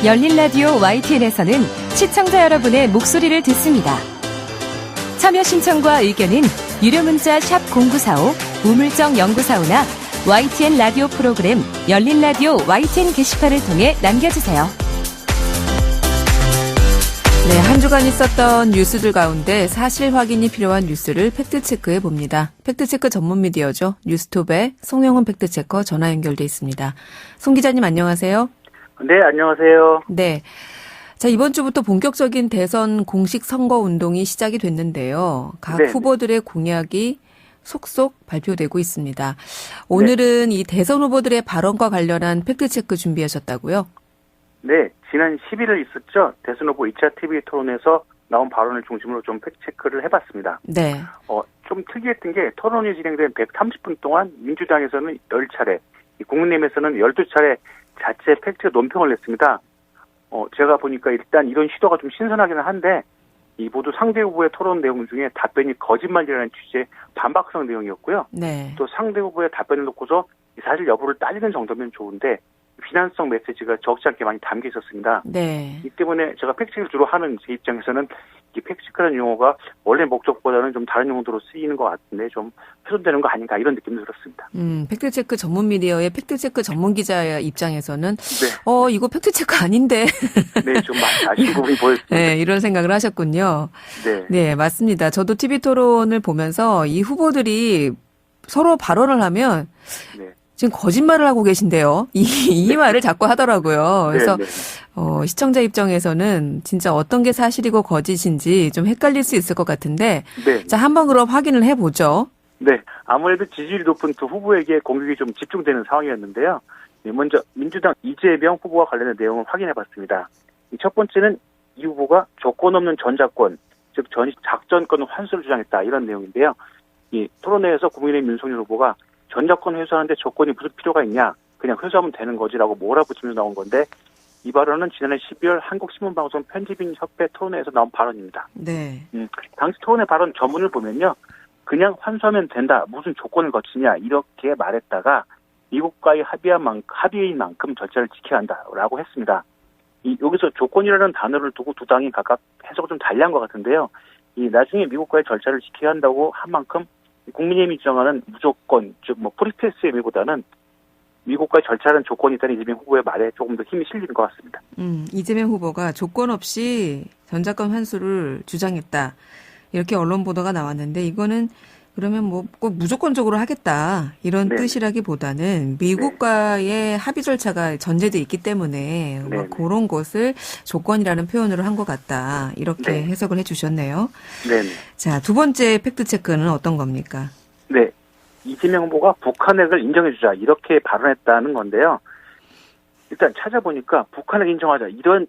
열린 라디오 YTN에서는 시청자 여러분의 목소리를 듣습니다. 참여 신청과 의견은 유료 문자 샵 0945, 우물정 0945나 YTN 라디오 프로그램 열린 라디오 YTN 게시판을 통해 남겨주세요. 네, 한 주간 있었던 뉴스들 가운데 사실 확인이 필요한 뉴스를 팩트체크해 봅니다. 팩트체크 전문 미디어죠. 뉴스톱의 송영훈 팩트체커 전화 연결돼 있습니다. 송 기자님 안녕하세요. 네, 안녕하세요. 네. 자, 이번 주부터 본격적인 대선 공식 선거 운동이 시작이 됐는데요. 각 네네. 후보들의 공약이 속속 발표되고 있습니다. 오늘은 이 대선 후보들의 발언과 관련한 팩트체크 준비하셨다고요? 네, 지난 11일 있었죠. 대선 후보 2차 TV 토론에서 나온 발언을 중심으로 좀 팩트체크를 해봤습니다. 네. 좀 특이했던 게 토론이 진행된 130분 동안 민주당에서는 10차례, 국민의힘에서는 12차례 자체 팩트 논평을 냈습니다. 제가 보니까 일단 이런 시도가 좀 신선하기는 한데, 이 모두 상대 후보의 토론 내용 중에 답변이 거짓말이라는 취지의 반박성 내용이었고요. 네. 또 상대 후보의 답변을 놓고서 사실 여부를 따지는 정도면 좋은데, 비난성 메시지가 적지 않게 많이 담겨 있었습니다. 네. 이 때문에 제가 팩트체크를 주로 하는 제 입장에서는 이 팩트체크라는 용어가 원래 목적보다는 좀 다른 용도로 쓰이는 것 같은데 좀 훼손되는 거 아닌가 이런 느낌이 들었습니다. 팩트체크 전문 미디어의 팩트체크 전문 기자 입장에서는 네. 이거 팩트체크 아닌데. 네, 좀 많이 아쉬운 부분이 보였습니다. 네, 이런 생각을 하셨군요. 네. 네, 맞습니다. 저도 TV 토론을 보면서 이 후보들이 서로 발언을 하면 네. 지금 거짓말을 하고 계신데요. 이 말을 자꾸 하더라고요. 그래서 네. 시청자 입장에서는 진짜 어떤 게 사실이고 거짓인지 좀 헷갈릴 수 있을 것 같은데 네. 자, 한번 그럼 확인을 해보죠. 네. 아무래도 지지율이 높은 두 후보에게 공격이 좀 집중되는 상황이었는데요. 네, 먼저 민주당 이재명 후보와 관련된 내용을 확인해봤습니다. 첫 번째는 이 후보가 조건 없는 전작권, 즉 전시 작전권 환수를 주장했다 이런 내용인데요. 이 토론회에서 국민의힘 윤석열 후보가 전작권 회수하는데 조건이 무슨 필요가 있냐, 그냥 회수하면 되는 거지라고 몰아붙이면서 나온 건데, 이 발언은 지난해 12월 한국신문방송 편집인협회 토론회에서 나온 발언입니다. 네. 당시 토론회 발언 전문을 보면요, 그냥 환수하면 된다, 무슨 조건을 거치냐 이렇게 말했다가 미국과의 합의인 만큼 절차를 지켜야 한다라고 했습니다. 여기서 조건이라는 단어를 두고 두 당이 각각 해석을 좀 달리한 것 같은데요. 나중에 미국과의 절차를 지켜야 한다고 한 만큼 국민의힘이 주장하는 무조건, 즉 프리패스 의미보다는 미국과의 절차라는 조건이 있다는 이재명 후보의 말에 조금 더 힘이 실리는 것 같습니다. 이재명 후보가 조건 없이 전작권 환수를 주장했다. 이렇게 언론 보도가 나왔는데 이거는 그러면 꼭 무조건적으로 하겠다 이런 네. 뜻이라기보다는 미국과의 합의 절차가 전제돼 있기 때문에 네. 그런 것을 조건이라는 표현으로 한 것 같다. 이렇게 네. 해석을 해주셨네요. 네. 자, 두 번째 팩트체크는 어떤 겁니까? 네. 이재명 후보가 북한 핵을 인정해주자 이렇게 발언했다는 건데요. 일단 찾아보니까 북한 핵 인정하자 이런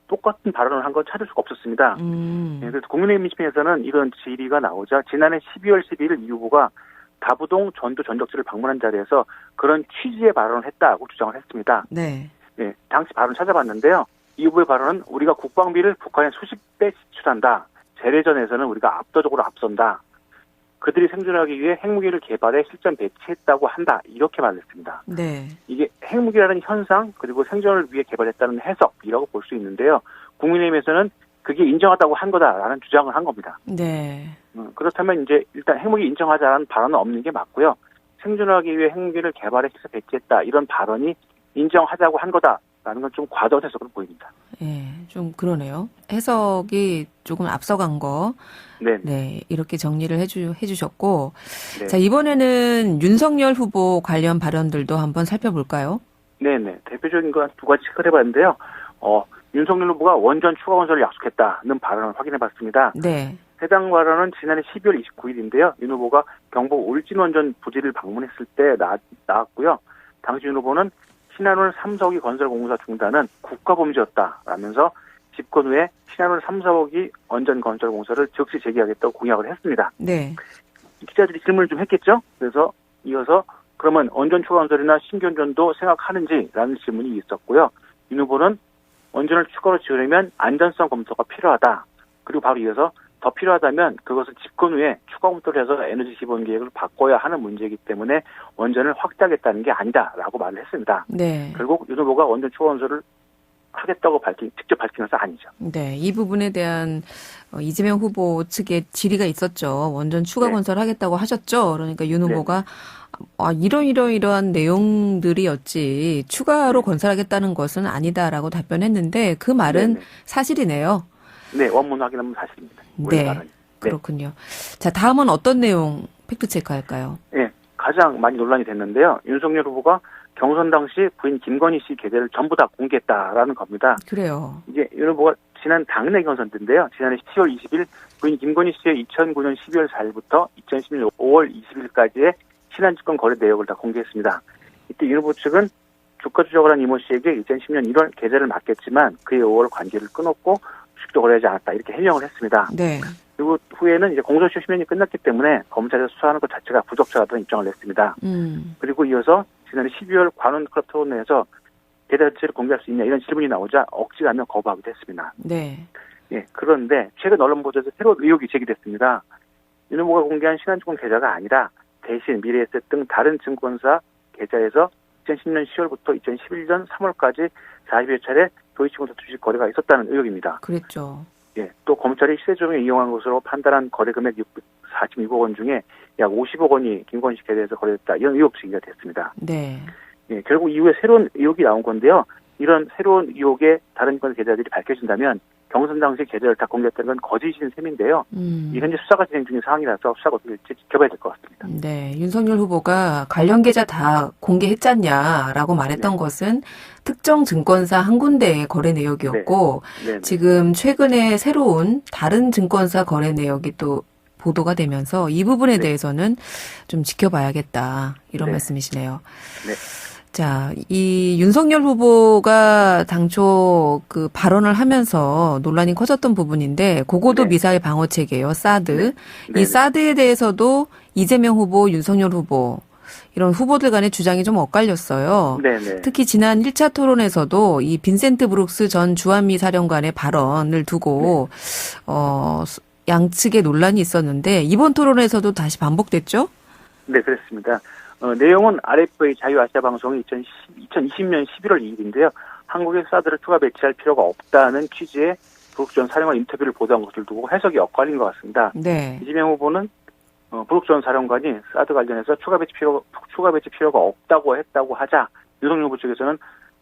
똑같은 발언을 한 건 찾을 수가 없었습니다. 네, 그래서 국민의힘 민심에서는 이런 질의가 나오자 지난해 12월 11일 이 후보가 다부동 전두 전적지를 방문한 자리에서 그런 취지의 발언을 했다고 주장을 했습니다. 네. 네, 당시 발언 찾아봤는데요. 이 후보의 발언은 우리가 국방비를 북한에 수십 배 지출한다. 재래전에서는 우리가 압도적으로 앞선다. 그들이 생존하기 위해 핵무기를 개발해 실전 배치했다고 한다. 이렇게 말했습니다. 네. 이게 핵무기라는 현상 그리고 생존을 위해 개발했다는 해석이라고 볼 수 있는데요. 국민의힘에서는 그게 인정하다고 한 거다라는 주장을 한 겁니다. 네. 그렇다면 이제 일단 핵무기 인정하자는 발언은 없는 게 맞고요. 생존하기 위해 핵무기를 개발해 실전 배치했다. 이런 발언이 인정하자고 한 거다라는 건 좀 과도한 해석으로 보입니다. 예, 좀 그러네요. 해석이 조금 앞서간 거. 네, 이렇게 정리를 해주셨고. 네. 자, 이번에는 윤석열 후보 관련 발언들도 한번 살펴볼까요? 네네. 대표적인 거 두 가지 체크를 해봤는데요. 윤석열 후보가 원전 추가 건설을 약속했다는 발언을 확인해봤습니다. 네. 해당 발언은 지난해 12월 29일인데요. 윤 후보가 경북 울진원전 부지를 방문했을 때 나왔고요. 당시 윤 후보는 신한울 3사호기 건설 공사 중단은 국가범죄였다라면서 집권 후에 신한울 3, 4호기 원전 건설 공사를 즉시 재개하겠다고 공약을 했습니다. 네. 기자들이 질문을 좀 했겠죠. 그래서 이어서 그러면 원전 추가 건설이나 신규원전도 생각하는지라는 질문이 있었고요. 윤 후보는 원전을 추가로 지으려면 안전성 검토가 필요하다. 그리고 바로 이어서 더 필요하다면 그것은 집권 후에 추가 검토를 해서 에너지 기본 계획을 바꿔야 하는 문제이기 때문에 원전을 확대하겠다는 게 아니다라고 말을 했습니다. 네. 결국 윤 후보가 원전 추가 건설을 하겠다고 직접 밝힌 것은 아니죠. 네, 이 부분에 대한 이재명 후보 측의 질의가 있었죠. 원전 추가 네. 건설하겠다고 하셨죠. 그러니까 윤 네. 후보가 이러이러한 내용들이었지 추가로 네. 건설하겠다는 것은 아니다라고 답변했는데 그 말은 네네. 사실이네요. 네, 원문 확인하면 사실입니다. 네, 말은. 그렇군요. 자, 다음은 어떤 내용 팩트 체크할까요? 네, 가장 많이 논란이 됐는데요. 윤석열 후보가 경선 당시 부인 김건희 씨 계좌를 전부 다 공개했다라는 겁니다. 그래요. 이게 윤 후보가 지난 당내 경선 때인데요. 지난해 10월 20일 부인 김건희 씨의 2009년 12월 4일부터 2016년 5월 20일까지의 신한증권 거래 내역을 다 공개했습니다. 이때 윤 후보 측은 주가 조작을 한 이모 씨에게 2010년 1월 계좌를 맡겼지만 그해 5월 관계를 끊었고 주식도 거래하지 않았다 이렇게 해명을 했습니다. 네. 그리고 후에는 이제 공소시효 시효년이 끝났기 때문에 검찰에서 수사하는 것 자체가 부적절하다는 입장을 냈습니다. 그리고 이어서 지난해 12월 관훈클럽 토론회에서 계좌 자체를 공개할 수 있냐 이런 질문이 나오자 억지가 하며 거부하기도 했습니다. 네. 예, 그런데 최근 언론 보도에서 새로운 의혹이 제기됐습니다. 윤 후보가 공개한 신한증권 계좌가 아니라 대신 미래에셋 등 다른 증권사 계좌에서 2010년 10월부터 2011년 3월까지 40여 차례 도이치모터 주식 거래가 있었다는 의혹입니다. 그랬죠. 예, 또 검찰이 시세조정에 이용한 것으로 판단한 거래 금액 46억 원 중에 약 50억 원이 김건희 씨 계좌에서 거래됐다. 이런 의혹 제기가 됐습니다. 네. 예, 결국 이후에 새로운 의혹이 나온 건데요. 이런 새로운 의혹의 다른 건 계좌들이 밝혀진다면 경선 당시 계좌를 다 공개했다는 건 거짓인 셈인데요. 이 현재 수사가 진행 중인 상황이라서 수사가 어떻게 될지 지켜봐야 될 것 같습니다. 네, 윤석열 후보가 관련 계좌 다 공개했잖냐라고 말했던 네. 것은 특정 증권사 한 군데의 거래 내역이었고 네. 지금 최근에 새로운 다른 증권사 거래 내역이 또 보도가 되면서 이 부분에 네. 대해서는 좀 지켜봐야겠다 이런 네. 말씀이시네요. 네. 자, 이 윤석열 후보가 당초 그 발언을 하면서 논란이 커졌던 부분인데 그거도 네. 미사일 방어 체계예요. 사드. 네. 이 네. 사드에 대해서도 이재명 후보, 윤석열 후보 이런 후보들 간의 주장이 좀 엇갈렸어요. 네. 특히 지난 1차 토론에서도 이 빈센트 브룩스 전 주한미 사령관의 발언을 두고 양측의 논란이 있었는데 이번 토론에서도 다시 반복됐죠? 네, 그렇습니다. 내용은 RFA 자유아시아 방송이 2020년 11월 2일인데요. 한국에 사드를 추가 배치할 필요가 없다는 취지의 브룩스 전 사령관 인터뷰를 보도한 것을 두고 해석이 엇갈린 것 같습니다. 네. 이재명 후보는 브룩스 전 사령관이 사드 관련해서 추가 배치 필요가 없다고 했다고 하자 윤석열 후보 측에서는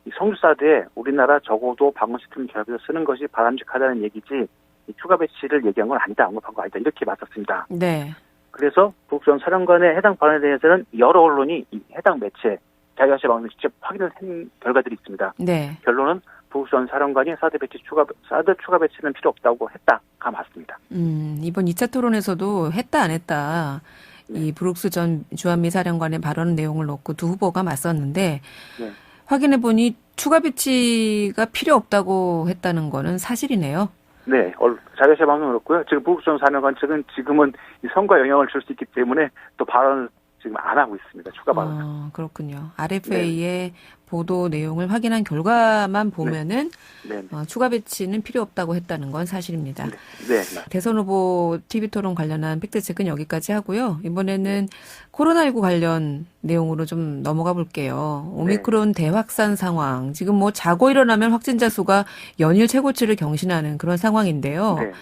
이 성주 사드에 우리나라 적어도 방어 시스템 결합해서 쓰는 것이 바람직하다는 얘기지 이 추가 배치를 얘기한 건 아니다, 언급한 거 아니다 이렇게 맞섰습니다. 네. 그래서 브룩스 전 사령관의 해당 발언에 대해서는 여러 언론이 이 해당 매체 자유아시아 방송에 직접 확인을 한 결과들이 있습니다. 네. 결론은 브룩스 전 사령관이 사드 추가 배치는 필요 없다고 했다가 맞습니다. 이번 2차 토론에서도 했다 안 했다. 이 브룩스 전 주한미 사령관의 발언 내용을 놓고 두 후보가 맞섰는데 네. 확인해 보니 추가 배치가 필요 없다고 했다는 거는 사실이네요. 네, 자유아시아 방송은 그렇고요. 지금 브룩스 전 사령관 측은 지금은 이 선거에 영향을 줄 수 있기 때문에 또 발언을 지금 안 하고 있습니다. 추가 발언. 그렇군요. RFA의 보도 내용을 확인한 결과만 보면은 네. 추가 배치는 필요 없다고 했다는 건 사실입니다. 네. 대선 후보 TV 토론 관련한 팩트체크는 여기까지 하고요. 이번에는 코로나19 관련 내용으로 좀 넘어가 볼게요. 오미크론 대확산 상황. 지금 뭐 자고 일어나면 확진자 수가 연일 최고치를 경신하는 그런 상황인데요. 네.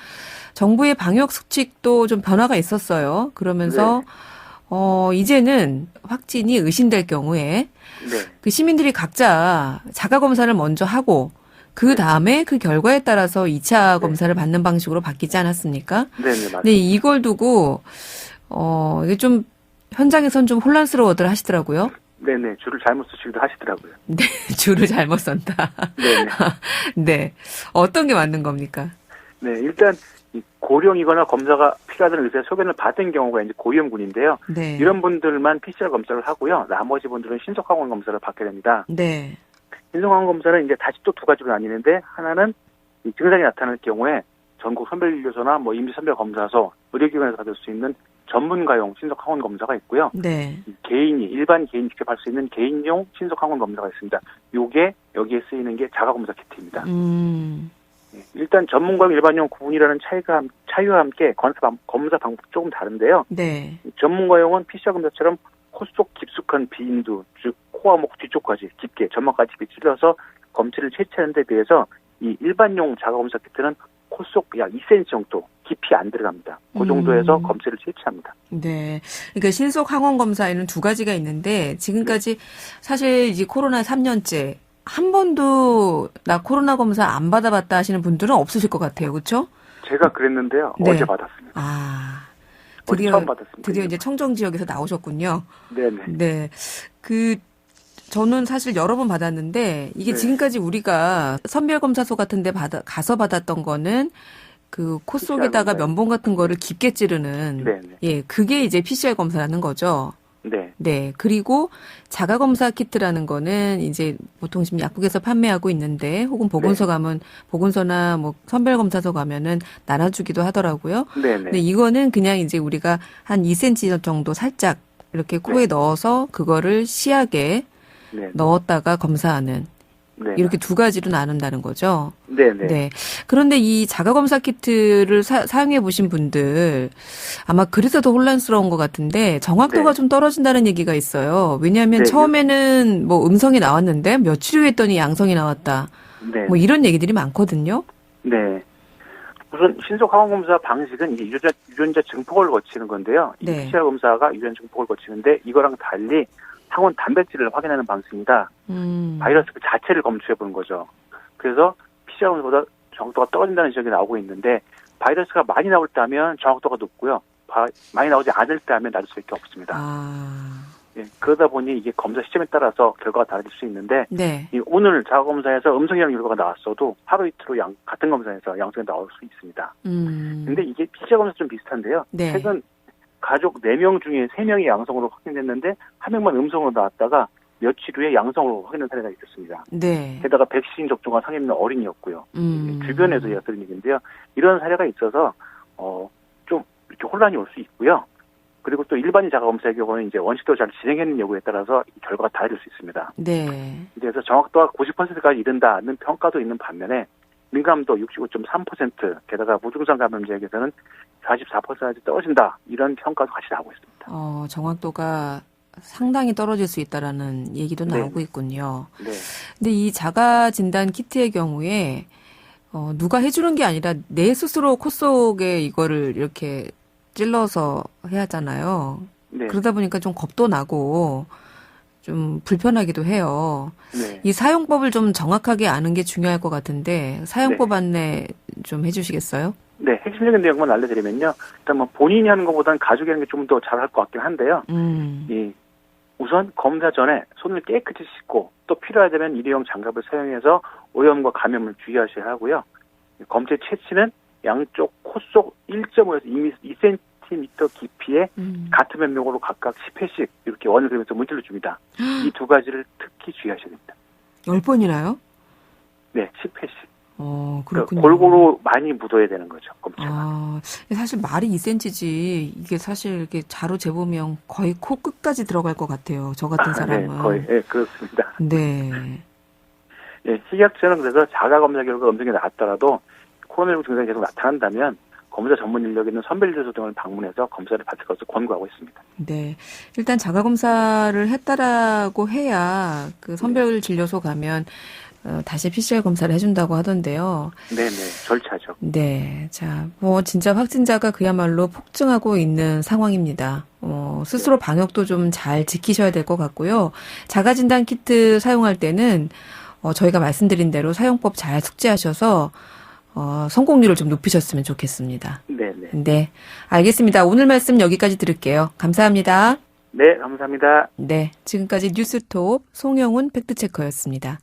정부의 방역 수칙도 좀 변화가 있었어요. 그러면서 이제는 확진이 의심될 경우에 그 시민들이 각자 자가 검사를 먼저 하고 그 다음에 그 결과에 따라서 2차 검사를 받는 방식으로 바뀌지 않았습니까? 네, 맞습니다. 네, 이걸 두고 이게 좀 현장에선 좀 혼란스러워들 하시더라고요. 네, 줄을 잘못 쓰시기도 하시더라고요. 네, 줄을 잘못 선다. 네. 네, 어떤 게 맞는 겁니까? 네, 일단 이 고령이거나 검사가 필요하다는 의사의 소견을 받은 경우가 이제 고위험군인데요. 네. 이런 분들만 PCR 검사를 하고요. 나머지 분들은 신속항원 검사를 받게 됩니다. 네. 신속항원 검사는 이제 다시 또 두 가지로 나뉘는데 하나는 이 증상이 나타날 경우에 전국 선별진료소나 뭐 임시선별검사소, 의료기관에서 받을 수 있는 전문가용 신속항원 검사가 있고요. 네. 일반 개인이 직접 할 수 있는 개인용 신속항원 검사가 있습니다. 요게 여기에 쓰이는 게 자가검사 키트입니다. 일단 전문가용 일반용 구분이라는 차이와 함께 검사 방법 조금 다른데요. 네. 전문가용은 PCR 검사처럼 코 속 깊숙한 비인두, 즉 코와 목 뒤쪽까지 깊게 점막까지 찔러서 검체를 채취하는 데 비해서 이 일반용 자가검사 키트는 코 속 약 2cm 정도 깊이 안 들어갑니다. 그 정도에서 검체를 채취합니다. 네. 그러니까 신속 항원 검사에는 두 가지가 있는데 지금까지 사실 이제 코로나 3년째 한 번도 나 코로나 검사 안 받아봤다 하시는 분들은 없으실 것 같아요. 그렇죠? 제가 그랬는데요. 네. 어제 받았습니다. 아. 어제 처음 받았습니다. 드디어 이제 청정 지역에서 나오셨군요. 네네. 네. 저는 사실 여러 번 받았는데 이게 네. 지금까지 우리가 선별검사소 같은 데 가서 받았던 거는 그 코 속에다가 PCR 면봉 같은 거를 깊게 찌르는 네네. 예, 그게 이제 PCR 검사라는 거죠. 네. 네. 그리고 자가검사 키트라는 거는 이제 보통 지금 약국에서 판매하고 있는데 혹은 보건소 가면 보건소나 뭐 선별검사소 가면은 나눠주기도 하더라고요. 네네. 근데 이거는 그냥 이제 우리가 한 2cm 정도 살짝 이렇게 코에 넣어서 그거를 시약에 네. 넣었다가 검사하는 네. 이렇게 두 가지로 나눈다는 거죠. 네네. 네. 그런데 이 자가검사 키트를 사용해 보신 분들 아마 그래서 더 혼란스러운 것 같은데 정확도가 네. 좀 떨어진다는 얘기가 있어요. 왜냐하면 네. 처음에는 뭐 음성이 나왔는데 며칠 후에 했더니 양성이 나왔다. 네. 뭐 이런 얘기들이 많거든요. 네. 우선 신속 항원 검사 방식은 이제 유전자 증폭을 거치는 건데요. 이 네. PCR 검사가 유전자 증폭을 거치는데 이거랑 달리 항원 단백질을 확인하는 방식입니다. 바이러스 그 자체를 검출해 보는 거죠. 그래서 PCR 검사보다 정확도가 떨어진다는 지적이 나오고 있는데 바이러스가 많이 나올 때 하면 정확도가 높고요. 많이 나오지 않을 때 하면 낮을 수밖에 없습니다. 예, 그러다 보니 이게 검사 시점에 따라서 결과가 달라질 수 있는데 네. 오늘 자가검사에서 음성이랑 결과가 나왔어도 하루 이틀 후 같은 검사에서 양성이 나올 수 있습니다. 근데 이게 PCR 검사 좀 비슷한데요. 네. 최근 가족 4명 중에 3명이 양성으로 확인됐는데 한 명만 음성으로 나왔다가 며칠 후에 양성으로 확인된 사례가 있었습니다. 네. 게다가 백신 접종과 상해 있는 어린이였고요. 주변에서 이었던 얘기인데요. 이런 사례가 있어서 좀 이렇게 혼란이 올 수 있고요. 그리고 또 일반인 자가검사의 경우는 이제 원칙대로 잘 진행했는 여부에 따라서 이 결과가 달라질 수 있습니다. 네. 그래서 정확도가 90%까지 이른다는 평가도 있는 반면에 민감도 65.3%, 게다가 무증상 감염자에게서는 44%까지 떨어진다. 이런 평가도 같이 나오고 있습니다. 정확도가 상당히 떨어질 수 있다라는 얘기도 나오고 있군요. 네. 근데 이 자가 진단 키트의 경우에 누가 해주는 게 아니라 내 스스로 코 속에 이거를 이렇게 찔러서 해야 하잖아요. 네. 그러다 보니까 좀 겁도 나고 좀 불편하기도 해요. 네. 이 사용법을 좀 정확하게 아는 게 중요할 것 같은데 사용법 네. 안내 좀 해주시겠어요? 네, 핵심적인 내용만 알려드리면요. 일단 뭐 본인이 하는 것보다는 가족이 하는 게 좀 더 잘할 것 같긴 한데요. 우선 검사 전에 손을 깨끗이 씻고 또 필요하다면 일회용 장갑을 사용해서 오염과 감염을 주의하셔야 하고요. 검체 채취는 양쪽 코 속 1.5에서 2cm 깊이에 같은 면목으로 각각 10회씩 이렇게 원을 그리면서 문질러 줍니다. 이 두 가지를 특히 주의하셔야 됩니다. 10번이나요? 네, 10회씩. 그렇군요. 골고루 많이 묻어야 되는 거죠, 검체가. 사실 말이 2cm지 이게 사실 이렇게 자로 재보면 거의 코 끝까지 들어갈 것 같아요. 저 같은 사람은. 네, 거의, 네, 그렇습니다. 네. 네, 식약처는 그래서 자가검사 결과 음성이 나왔더라도 코로나19 증상이 계속 나타난다면 검사 전문 인력 있는 선별진료소 등을 방문해서 검사를 받을 것을 권고하고 있습니다. 네. 일단 자가검사를 했다라고 해야 그 선별진료소 가면 다시 PCR 검사를 해준다고 하던데요. 네네, 절차죠. 네. 자, 진짜 확진자가 그야말로 폭증하고 있는 상황입니다. 스스로 방역도 좀 잘 지키셔야 될 것 같고요. 자가진단 키트 사용할 때는, 저희가 말씀드린 대로 사용법 잘 숙지하셔서, 성공률을 좀 높이셨으면 좋겠습니다. 네네. 네. 알겠습니다. 오늘 말씀 여기까지 들을게요. 감사합니다. 네, 감사합니다. 네. 지금까지 뉴스톱 송영훈 팩트체커였습니다.